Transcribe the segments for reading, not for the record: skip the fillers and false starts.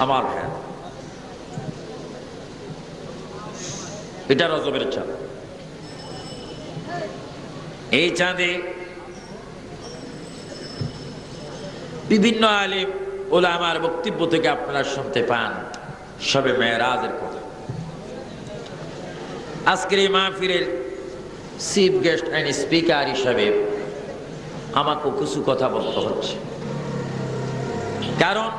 আমার ভাই, এটা রজবের চাঁদ। এই চাঁদে বিভিন্ন আলিম ওলামার বক্তব্য থেকে আপনারা শুনতে পান শবে মেরাজের কথা। আজকের এই মাহফিলের চিফ গেস্ট এন্ড স্পিকার হিসাবে আমাকে কিছু কথা বলতে হচ্ছে, কারণ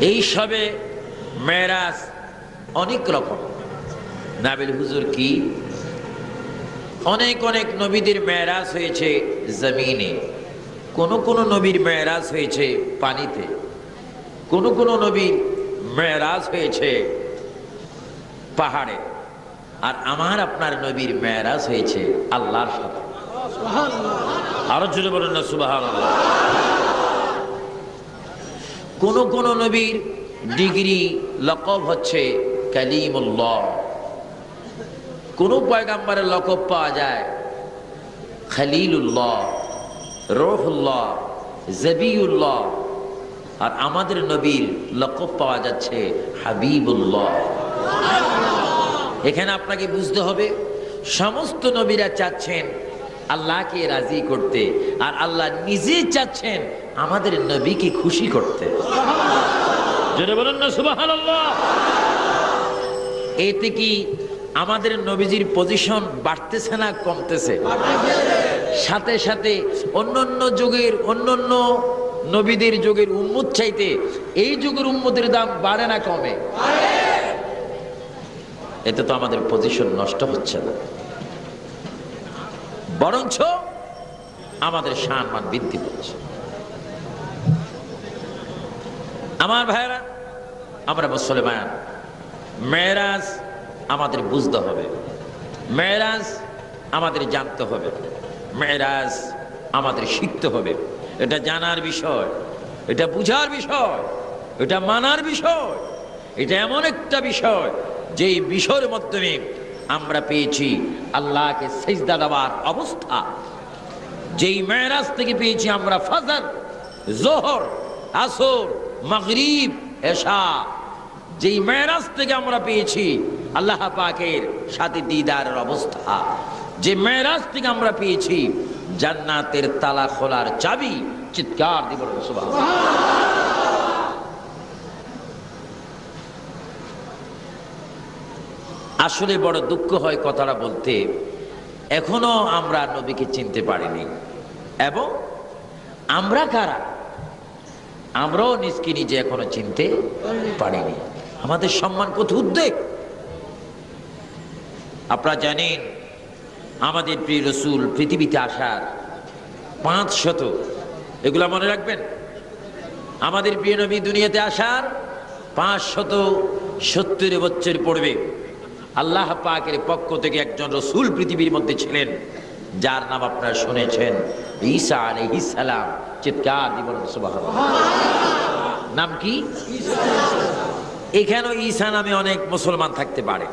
এই শবে মেরাজ অনেক রকম। নাবিল হুজুর কি অনেক অনেক নবীদের মেরাজ হয়েছে জমিনে, কোন কোন নবীর মেরাজ হয়েছে পানিতে, কোন কোন নবীর মেরাজ হয়েছে পাহাড়ে, আর আমার আপনার নবীর মেরাজ হয়েছে আল্লাহর সাথে। আরো জোরে বলেন না সুবহানাল্লাহ। কোন কোন নবীর ডিগ্রি লকব হচ্ছে কালিমুল্লাহ, কোন পয়গাম্বরের লকব পাওয়া যায় খলিলুল্লাহ, রূহুল্লাহ, জবিউল্লাহ, আর আমাদের নবীর লকব পাওয়া যাচ্ছে হাবিবুল্লাহ। এখানে আপনাকে বুঝতে হবে সমস্ত নবীরা চাচ্ছেন আল্লাহকে রাজি করতে, আর আল্লাহ নিজে চাচ্ছেন আমাদের নবীকে খুশি করতে। জোরে বলুন না সুবহানাল্লাহ। এতে কি আমাদের নবীজির পজিশন বাড়তেছে না কমতেছে? সাথে সাথে অন্যান্য যুগের অন্যান্য নবীদের যুগের উম্মত চাইতে এই যুগের উম্মতের দাম বাড়ে না কমে? এতে তো আমাদের পজিশন নষ্ট হচ্ছে না, বরঞ্চ আমাদের সম্মান বৃদ্ধি পাচ্ছে। আমার ভাইরা, আমরা মুসলমান, মেরাজ আমাদের বুঝতে হবে, মেরাজ আমাদের জানতে হবে, মেরাজ আমাদের শিখতে হবে। এটা জানার বিষয়, এটা বুঝার বিষয়, এটা মানার বিষয়। এটা এমন একটা বিষয় যেই বিষয়ের মাধ্যমে আমরা পেয়েছি আল্লাহকে সিজদা দেওয়ার অবস্থা। যেই মেরাজ থেকে পেয়েছি আমরা ফজর, যোহর, আসর, মাগরিব, এশা। যেই মেরাজ থেকে আমরা পেয়েছি আল্লাহ পাকের সাথে দিদারের অবস্থা। যে মেরাজ থেকে আমরা পেয়েছি জান্নাতের তালা খোলার চাবি। চিৎকার দিব সুবহানাল্লাহ। আসলে বড় দুঃখ হয় কথাটা বলতে, এখনো আমরা নবীকে চিনতে পারিনি। এবং আমরা কারা? আমরাও নিজকে নিজে এখনো চিনতে পারিনি। আমাদের সম্মান কত উদ্বেগ। আপনারা জানেন আমাদের প্রিয় রসুল পৃথিবীতে আসার 500, এগুলা মনে রাখবেন, আমাদের প্রিয় নবী দুনিয়াতে আসার 570 বছর পড়বে। আল্লাহ পাকের পক্ষ থেকে একজন রসুল পৃথিবীর মধ্যে ছিলেন, যার নাম আপনারা শুনেছেন, ঈসা আলাইহিস সালাম। চিৎকার দিব সুবহানাল্লাহ। নাম কি? এখানে ঈসা নামে অনেক মুসলমান থাকতে পারে,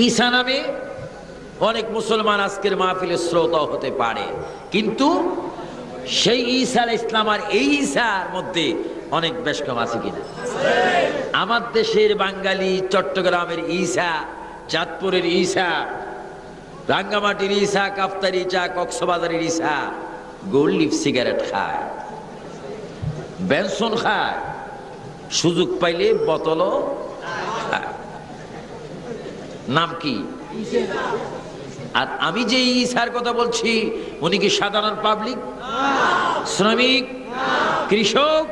ঈসা নামে অনেক মুসলমান আজকের মাহফিলের শ্রোতা হতে পারে, কিন্তু সেই ঈসা আলাইহিস সালাম আর এই ঈসার মধ্যে অনেক বেশ কম আছে কিনা? আমার দেশের বাঙালি, চট্টগ্রামের ঈসা, চাঁদপুরের ঈসা, রাঙ্গামাটির ঈসা, কাপ্তারি চা, কক্সবাজারের ঈসা গোল্ড লিফ সিগারেট খায়, বেনসন খায়, সুযোগ পাইলে বোতলও খায়। নাম কি? আর আমি যে ঈসার কথা বলছি, উনি কি সাধারণ পাবলিক, শ্রমিক, কৃষক?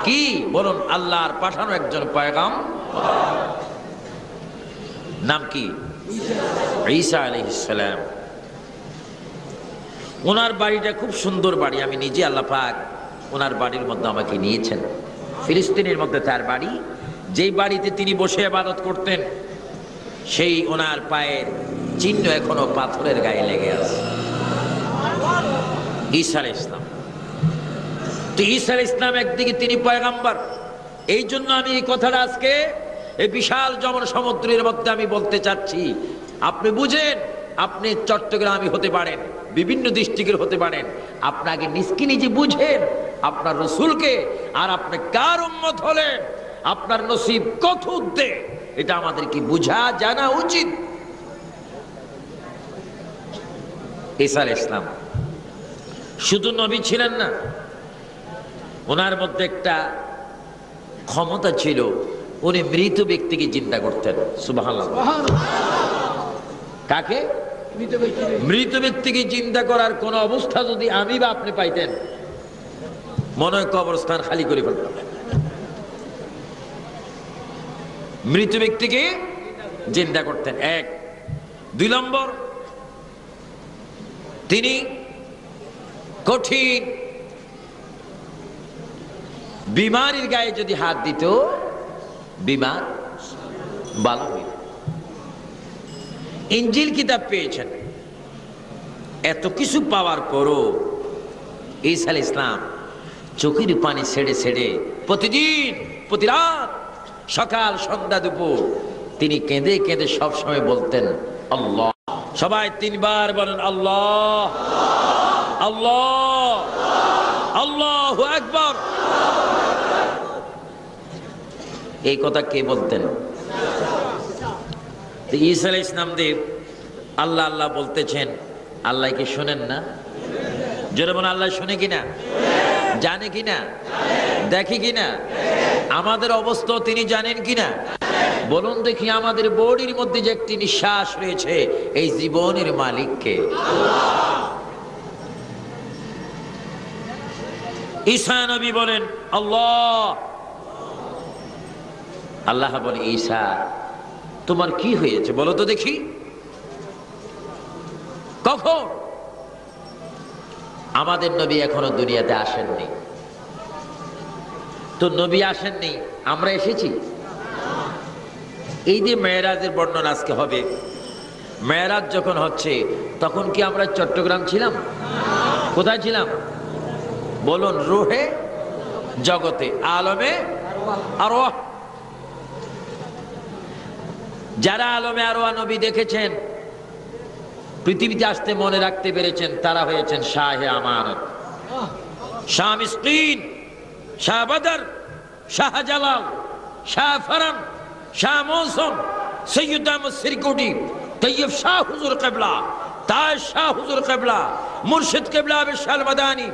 কি বলুন? আল্লাহর পাঠানো একজন পয়গাম্বর। নাম কি? ঈসা আলাইহিস সালাম। ওনার বাড়িটা খুব সুন্দর বাড়ি। আমি নিজে, আল্লাহ পাক ওনার বাড়ির মধ্যে আমাকে নিয়েছেন। ফিলিস্তিনের মধ্যে তার বাড়ি। যেই বাড়িতে তিনি বসে ইবাদত করতেন, সেই ওনার পায়ের চিহ্ন এখনো পাথরের গায়ে লেগে আছে। ঈসা আলাইহিস সালাম। তো ঈসা আলাইহিস সালাম একদিকে তিনি পয়গাম্বর। এই জন্য আমি এই কথাটা আজকে এই বিশাল যমন সমুদ্রের মধ্যে আমি বলতে চাচ্ছি। আপনি বুঝেন, আপনি চট্টগ্রামী হতে পারেন, বিভিন্ন দৃষ্টিকের হতে পারেন। আপনাকে নিজকে নিজে বুঝেন আপনার রসুলকে, আর আপনি কার উম্মত হলেন, আপনার নসিব কত উদ্দে, এটা আমাদেরকে বুঝা জানা উচিত। ঈসা আলাইহিস সালাম শুধু নবী ছিলেন না, ওনার মধ্যে একটা ক্ষমতা ছিল, উনি মৃত ব্যক্তিকে চিন্তা করতেন। সুবহানাল্লাহ। কাকে? মৃত ব্যক্তিকে চিন্তা করার কোন অবস্থা যদি আমি বা আপনি পাইতেন, মনে হয় কবরস্থান খালি করে ফেলতাম। মৃত ব্যক্তিকে চিন্তা করতেন, এক। দুই নম্বর, তিনি কঠিন বিমারির গায়ে যদি হাত দিত, বিমার ভালো হইত। ইনজিল কিতাব পেয়েছেন, এত কিছু পাওয়ার পরও ঈসা আলাইহিস সালাম চোখের পানি ছেড়ে ছেড়ে প্রতিদিন, প্রতি রাত, সকাল, সন্ধ্যা, দুপুর তিনি কেঁদে কেঁদে সবসময় বলতেন আল্লাহ। সবাই তিনবার বলেন আল্লাহ, আল্লাহ, আল্লাহু আকবার। এই কথা কে বলতেন? ঈসা আলাইহিস সালাম দেব আল্লাহ আল্লাহ বলতেছেন, আল্লাহ কি শোনেন না? জোরে বলেন, আল্লাহ শুনে কিনা, জানে কিনা, দেখে কিনা, আমাদের অবস্থা তিনি জানেন কিনা? বলুন দেখি, আমাদের বডির মধ্যে যে একটি নিঃশ্বাস রয়েছে, এই জীবনের মালিক কে? ঈসা নবী বলেন আল্লাহ। আল্লাহ বলে, ঈসা তোমার কি হয়েছে বলো তো দেখি। কখন? আমাদের নবী এখনো দুনিয়াতে আসেননি। তো নবী আসেননি, আমরা এসেছি। এই যে মেরাজের বর্ণনা আজকে হবে, মেরাজ যখন হচ্ছে তখন কি আমরা চট্টগ্রাম ছিলাম? কোথায় ছিলাম বলুন? রুহে জগতে, আলমে আরওয়াহ। যারা আলমে আরওয়াহ নবী দেখেছেন, পৃথিবীতে আসতে মনে রাখতে পেরেছেন, তারা হয়েছেন শাহে আমানত, শাহ মিসকিন, শাহ বদর, শাহ জালাল, শাহ ফরান, শাহ মৌসুম, সৈয়দ আহমদ সিরকুটি, তৈয়ব শাহ হুজুর কিবলা, তাজ শাহ হুজুর কিবলা, মুর্শিদ কিবলা বিশাল মাদানী,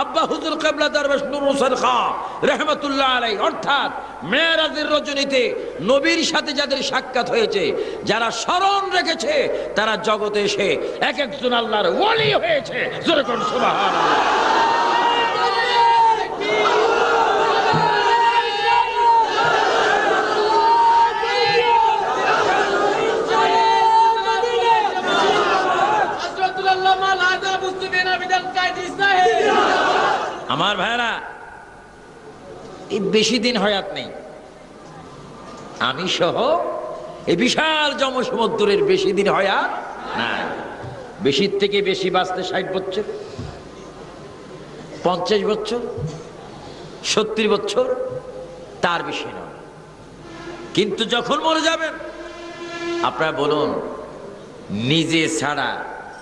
আব্বা হুজুর কিবলা দরবেশ নূর হোসেন খাঁ রহমতুল্লাহ আলাইহি। অর্থাৎ মেরাজের রজনীতে নবীর সাথে যাদের সাক্ষাৎ হয়েছে, যারা স্মরণ রেখেছে, তারা জগতে এসে এক একজন আল্লাহর ওলি হয়েছে। জোরে করুন সুবহানাল্লাহ। আমার ভাইরা, এই বেশি দিন হয়াত নেই, আমি সহ এই বিশাল জনসমুদ্রের বেশি দিন হয়াত নাই। বেশির থেকে বেশি বাঁচতে 60 বছর, 50 বছর, 70 বছর, তার বেশি নয়। কিন্তু যখন মরে যাবেন, আপনারা বলুন, নিজে ছাড়া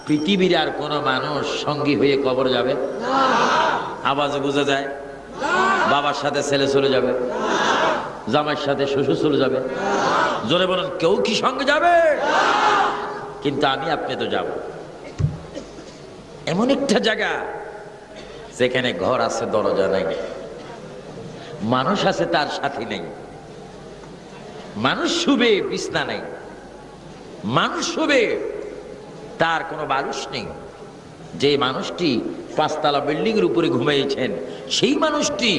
পৃথিবীর আর কোন মানুষ সঙ্গী হয়ে কবর যাবে? আওয়াজে বোঝা যায়। বাবার সাথে ছেলে চলে যাবে, জামাইয়ের সাথে শ্বশুর চলে যাবে। জোরে বলুন, কেউ কি সঙ্গে যাবে? কিন্তু আমি আপনি তো যাব। এমন একটা জায়গা যেখানে ঘর আছে, দরজা নাই, মানুষ আছে তার সাথী নেই, মানুষ শুবে বিছনা নেই, মানুষ শুবে তার কোনো বালিশ নেই। যে মানুষটি 5 তলা বিল্ডিং এর উপরে ঘুমিয়েছেন, সেই মানুষটি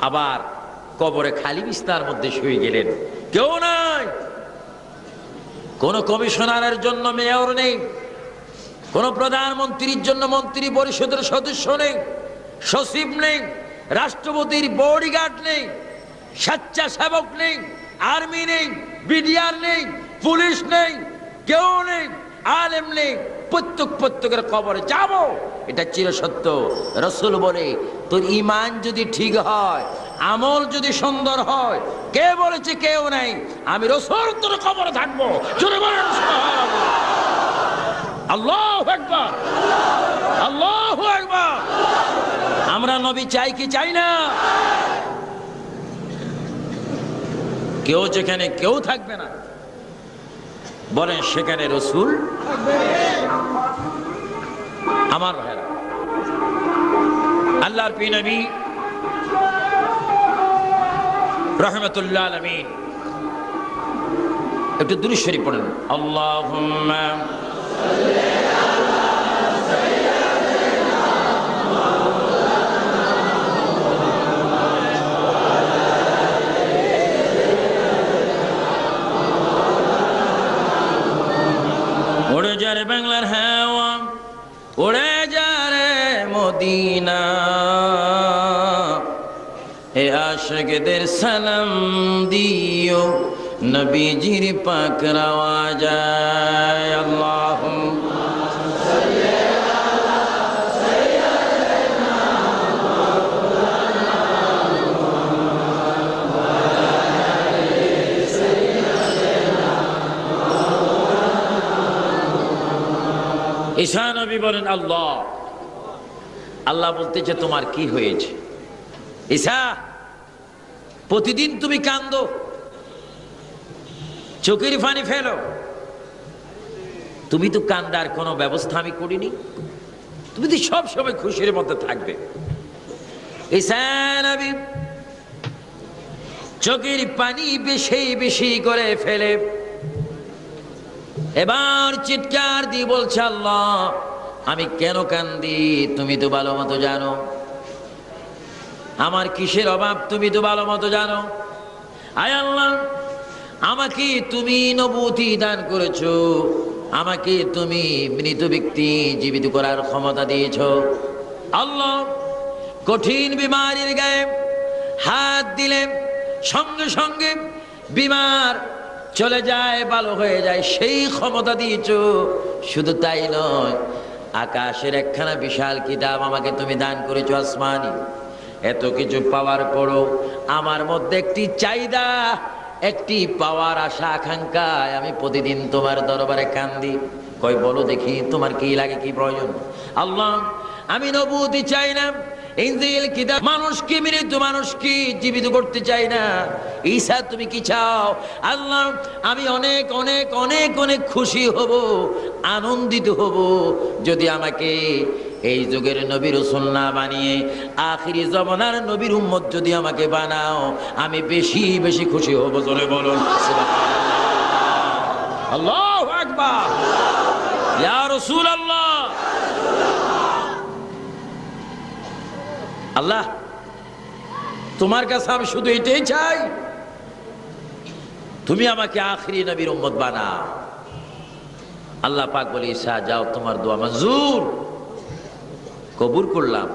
আবার কবরে খালি বিছনার মধ্যে শুয়ে গেলেন, কেউ নাই। কোন কমিশনারের জন্য মেয়র নেই, কোন প্রধানমন্ত্রীর জন্য মন্ত্রী পরিষদের সদস্য নেই, সচিব নেই, রাষ্ট্রপতির বডিগার্ড নেই, স্বেচ্ছাসেবক নেই, আর্মি নেই, বিডিআর নেই, পুলিশ নেই, কেউ নেই, আলেম নেই। প্রত্যেকের কবরে যাব, এটা চিরসত্য। রাসূল বলে, তোর ঈমান যদি ঠিক হয়, আমল যদি সুন্দর হয়, কে বলেছে কেউ নাই, আমি রাসূল তোর কবরে থাকবো। জোরে বলেন সুবহানাল্লাহ। আল্লাহু আকবার, আল্লাহু আকবার। আমরা নবী চাই কি চাই না? কেউ যেখানে কেউ থাকবে না, বলেন সেখানে রসুল। আমার ভাইরা, আল্লাহর প্রিয় নবী রাহমাতুল্লাহ আলামিন একটু দুরূদ শরীফ পড়েন। আল্লাহুম্মা উড়ে যা রে বাংলার হাওয়া, উড়ে যা রে মদিনা, এ আশিকদের সালাম দিও, নবীজির পাক রওয়াজায়। আল্লাহুম্মা সাল্লি আলা সাইয়্যিদিনা মাওলানা ওয়া আলি সাইয়্যিদিনা মাওলানা। ঈসা নবী বলেন আল্লাহ, আল্লাহ বলতেছে তোমার কি হয়েছে? ঈসা, প্রতিদিন তুমি কান্দো, চোখের পানি ফেলো, তুমি তো কান্দার কোনো ব্যবস্থা আমি করিনি, তুমি তো সব সময় খুশির মধ্যে থাকবে। ঈসা নবী চোখের পানি বেশি বেশি করে ফেলে এবার চিৎকার দিয়ে বলছে আল্লাহ আমি কেন কান্দি তুমি তো ভালো মতো জানো, আমার কিসের অভাব তুমি তো ভালো মতো জানো। আয় আল্লাহ, আমাকে তুমি নবুয়তি দান করেছো, আমাকে তুমি মৃত ব্যক্তি জীবিত করার ক্ষমতা দিয়েছো। আল্লাহ, কঠিন বিমারির গায়ে হাত দিলে সঙ্গে সঙ্গে বিমার চলে যায়, ভালো হয়ে যায়, সেই ক্ষমতা দিয়েছো। শুধু তাই নয়, আকাশের একখানা বিশাল কিতাব আমাকে তুমি দান করেছো আসমানি। এত কিছু পাওয়ার পরও আমার মধ্যে একটি চাহিদা, একটি পাওয়ার আশা আকাঙ্ক্ষায় আমি প্রতিদিন তোমার দরবারে কান্দি। কই বলো দেখি তোমার কি লাগে, কি প্রয়োজন? আল্লাহ, আমি নবুয়তি চাই না, ইনজিল কিতাব, মানুষকে মৃত মানুষকে জীবিত করতে চাই না। ঈসা তুমি কি চাও? আল্লাহ, আমি অনেক অনেক অনেক অনেক খুশি হব, আনন্দিত হব যদি আমাকে এই যুগের নবী রাসূল না বানিয়ে আখিরি জমানার নবীর উম্মত যদি আমাকে বানাও, আমি বেশি বেশি খুশি হব। জোরে বলুন সুবহানাল্লাহ, আল্লাহু আকবার, ইয়া রাসূলুল্লাহ। আল্লাহ, তোমার কাছে আমি শুধু এটাই চাই, তুমি আমাকে আখিরি নবীর উম্মত বানাও। আল্লাহ পাক বলে ঈসা যাও, তোমার দোয়া মঞ্জুর, কবুল করলাম।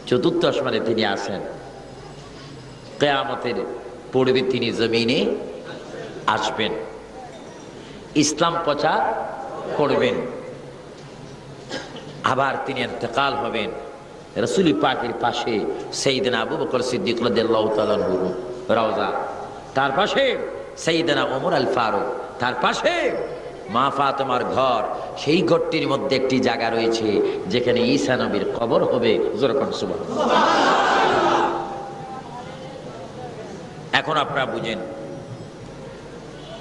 চতুর্থ আসমানে তিনি আসেন, কিয়ামতের পূর্বে তিনি জমিনে আসবেন, ইসলাম প্রচার করবেন, আবার তিনি ইন্তেকাল হবেন। রাসূল পাকের পাশে সাইয়েদনা আবু বকর সিদ্দিক রাদিয়াল্লাহু তাআলা আনহু রওজা, তার পাশে সাইয়েদনা ওমর আল ফারুক, তার পাশে মা ফাতেমার ঘর। সেই ঘরটির মধ্যে একটি জায়গা রয়েছে যেখানে ঈসা নবীর কবর হবে। যেরকম সুবহানাল্লাহ। এখন আপনারা বুঝেন,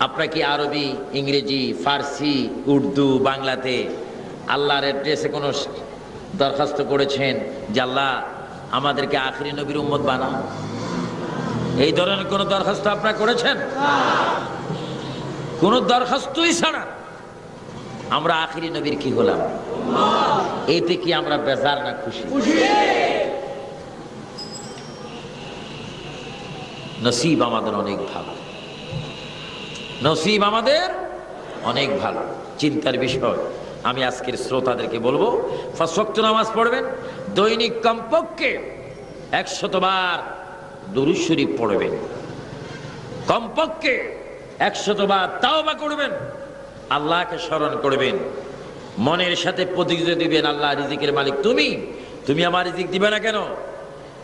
আপনারা কি আরবি, ইংরেজি, ফার্সি, উর্দু, বাংলাতে আল্লাহর অ্যাড্রেসে কোনো দরখাস্ত করেছেন যে আল্লাহ আমাদেরকে আখিরি নবীর উম্মত বানাও? এই ধরনের কোন দরখাস্ত আপনারা করেছেন? কোন দরখাস্তই ছাড়া আমরা আখিরি নবীর কি হলাম? এতে কি আমরা বেজার না খুশি? নসিব আমাদের অনেক ভালো, নসিব আমাদের অনেক ভালো। চিন্তার বিষয়। আমি আজকের শ্রোতাদেরকে বলবো, ৫ ওয়াক্ত নামাজ পড়বেন, দৈনিক কমপক্ষে ১০০ বার দুরূদ শরীফ পড়বেন, কমপক্ষে ১০০ বার তাওবা করবেন, আল্লাহকে স্মরণ করবেন, মনের সাথে প্রতিযোগিতা দিবেন, আল্লাহ রিজিকের মালিক তুমি, তুমি আমার রিজিক দিবে না কেন?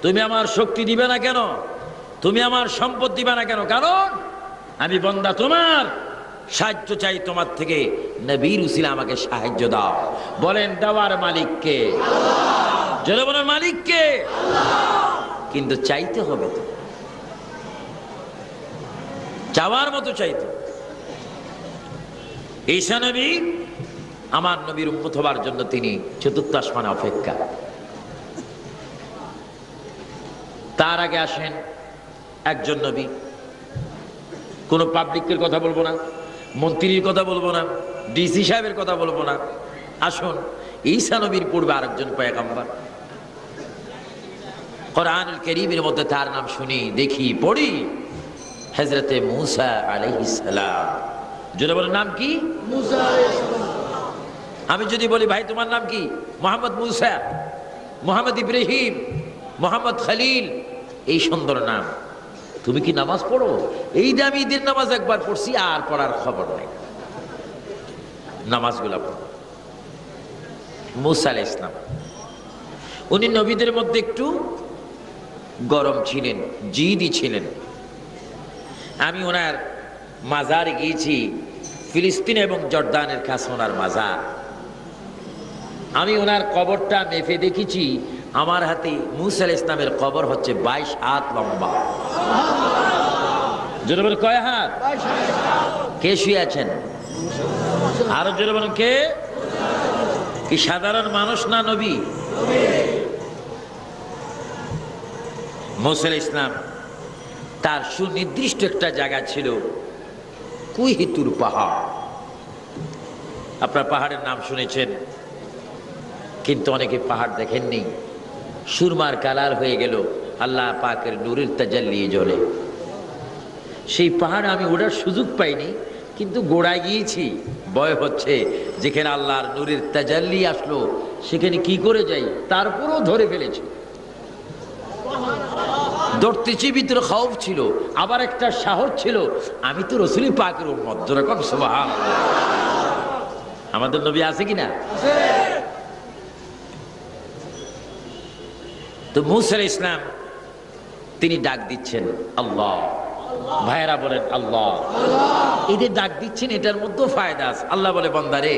তুমি আমার শক্তি দিবে না কেন? তুমি আমার সম্পদ দিবে না কেন? কারণ আমি বান্দা তোমার, সাহায্য চাই তোমার থেকে, নবীর উসিলা আমাকে সাহায্য দাও। বলেন দেওয়ার মালিককে আল্লাহ, জোরে বলেন মালিককে আল্লাহ। কিন্তু চাইতে হবে তো, চাওয়ার মতো চাইতে। ঈসা নবী আমার নবীর উম্মত হবার জন্য তিনি চতুর্থ আসমানে অপেক্ষা। তার আগে আসেন একজন নবী। কোনো পাবলিকের কথা বলবো না, মন্ত্রীর কথা বলবো না, ডিসি সাহেবের কথা বলবো না। আসুন ঈসা নবীর পূর্বে আরেকজন পয়গম্বর, কোরআনুল কারীমের মধ্যে তার নাম শুনি, দেখি, পড়ি, হযরতে মূসা আলাইহিস সালাম। জোরে বলেন নাম কি? মূসা আলাইহিস সালাম। আমি যদি বলি ভাই তোমার নাম কি? মোহাম্মদ মূসা, মোহাম্মদ ইব্রাহিম, মোহাম্মদ খলিল, এই সুন্দর নাম, তুমি কি নামাজ পড়ো? এই যে আমি ঈদের নামাজ একবার পড়ছি, আর পড়ার খবর নাই, নামাজগুলা পড়ো। মূসা আলাইহিস সালাম উনি নবীদের মধ্যে একটু গরম ছিলেন, জিদি ছিলেন। আমি ওনার মাজারে গিয়েছি, ফিলিস্তিন এবং জর্দানের কাছে ওনার মাজার। আমি ওনার কবরটা মেপে দেখেছি, আমার হাতে মূসা আলাইহিস সালামের কবর হচ্ছে 22 হাত লম্বা। জোরে বলেন কয় হাত? কে শুয়ে আছেন? আরো জোরে বলেন কে? কি সাধারণ মানুষ না নবী? মূসা আলাইহিস সালাম তার সুনির্দিষ্ট একটা জায়গা ছিল, কুহিতুর পাহাড়। আপনার পাহাড়ের নাম শুনেছেন, কিন্তু অনেকে পাহাড় দেখেননি। সুরমার কালার হয়ে গেল আল্লাহ পাকের নূরের তাজাল্লি জ্বলে। সেই পাহাড়ে আমি ওঠার সুযোগ পাইনি, কিন্তু গোড়ায় গিয়েছি। ভয় হচ্ছে, যেখানে আল্লাহর নূরের তাজাল্লি আসলো সেখানে কি করে যাই, তারপরও ধরে ফেলেছি। ধরতেছি, ভিতরে খৌফ ছিল, আবার একটা সাহস ছিল, আমি তো রাসূল পাকের উম্মত। যেরকম সুবহানাল্লাহ, আমাদের নবী আছে কিনা? তো মূসা আলাইহিস সালাম তিনি ডাক দিচ্ছেন আল্লাহ। ভাইয়েরা বলেন আল্লাহ। এদের ডাক দিচ্ছেন, এটার মধ্যেও ফায়দা আছে। আল্লাহ বলে বান্দারে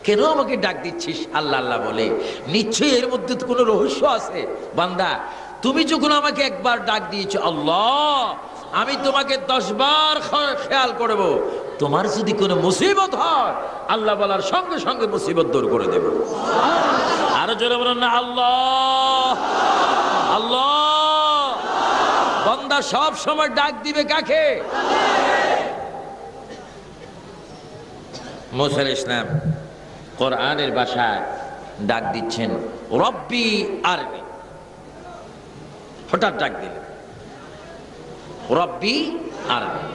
কেন আমাকে ডাক দিচ্ছিস? আল্লাহ আল্লাহ বলে, নিশ্চয়ই এর মধ্যে তো কোনো রহস্য আছে। বান্দা তুমি যখন আমাকে একবার ডাক দিয়েছো আল্লাহ, আমি তোমাকে 10 বার খেয়াল করব। তোমার যদি কোনো মুসিবত হয়, আল্লাহ বলার সঙ্গে সঙ্গে মুসিবত দূর করে দেব। আরো জোরে বলেন না আল্লাহ আল্লাহ। বান্দা সব সময় ডাক দিবে কাকে? মূসা আলাইহিস সালাম কোরআনের ভাষায় ডাক দিচ্ছেন রব্বি আরনি। হঠাৎ ডাক দিলেন রব্বি আরনি,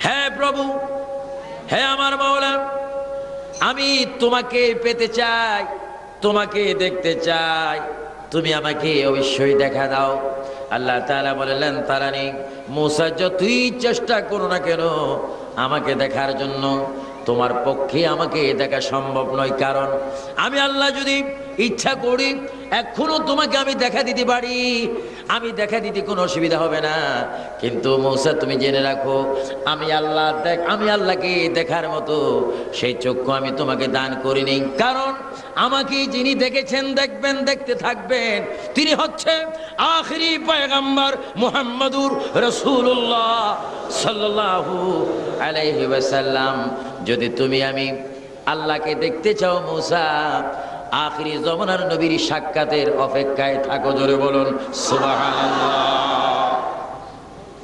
হে প্রভু, হে আমার মাওলা, আমি তোমাকে পেতে চাই, তোমাকে দেখতে চাই, তুমি আমাকে অবশ্যই দেখা দাও। আল্লাহ তাআলা বললেন তারানি, মূসা যতই চেষ্টা করো না কেন আমাকে দেখার জন্য, তোমার পক্ষে আমাকে দেখা সম্ভব নয়। কারণ আমি আল্লাহ যদি ইচ্ছা করি এখনো তোমাকে আমি দেখা দিতে পারি, আমি দেখা দিতে কোনো অসুবিধা হবে না। কিন্তু মূসা তুমি জেনে রাখো, আমি আল্লাহকে দেখার মতো সেই চক্ষু আমি তোমাকে দান করিনি। কারণ আমাকে যিনি দেখেছেন, দেখবেন, দেখতে থাকবেন, তিনি হচ্ছে আখিরি পয়গম্বর মুহাম্মদুর রাসূলুল্লাহ সাল্লাল্লাহু আলাইহি ওয়াসাল্লাম। যদি তুমি আমি আল্লাহকে দেখতে চাও মূসা, আখিরি জমানার নবীর সাক্ষাতের অপেক্ষায় থাকো। জোরে বলুন সুবহানাল্লাহ।